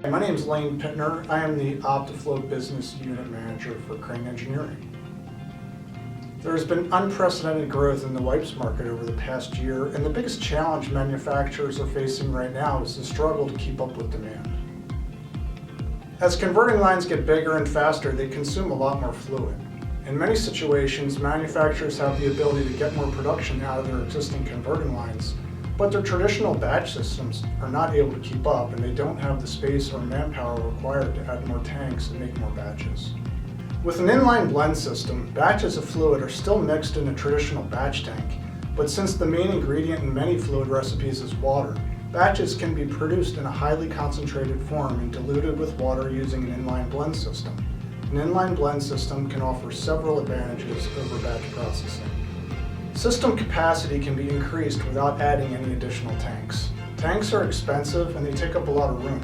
My name is Lane Pittner. I am the OptiFlow Business Unit Manager for Crane Engineering. There has been unprecedented growth in the wipes market over the past year, and the biggest challenge manufacturers are facing right now is the struggle to keep up with demand. As converting lines get bigger and faster, they consume a lot more fluid. In many situations, manufacturers have the ability to get more production out of their existing converting lines, but their traditional batch systems are not able to keep up, and they don't have the space or manpower required to add more tanks and make more batches. With an inline blend system, batches of fluid are still mixed in a traditional batch tank, but since the main ingredient in many fluid recipes is water, batches can be produced in a highly concentrated form and diluted with water using an inline blend system. An inline blend system can offer several advantages over batch processing. System capacity can be increased without adding any additional tanks. Tanks are expensive and they take up a lot of room.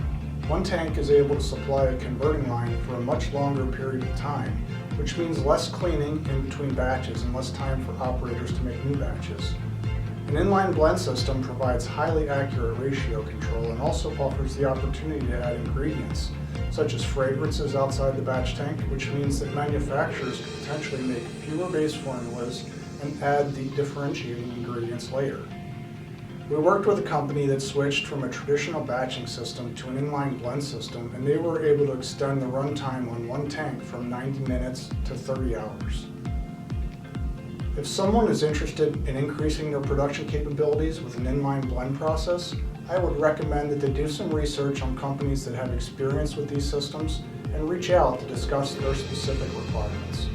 One tank is able to supply a converting line for a much longer period of time, which means less cleaning in between batches and less time for operators to make new batches. An inline blend system provides highly accurate ratio control and also offers the opportunity to add ingredients, such as fragrances outside the batch tank, which means that manufacturers can potentially make fewer base formulas and add the differentiating ingredients later. We worked with a company that switched from a traditional batching system to an inline blend system, and they were able to extend the runtime on one tank from 90 minutes to 30 hours. If someone is interested in increasing their production capabilities with an inline blend process, I would recommend that they do some research on companies that have experience with these systems and reach out to discuss their specific requirements.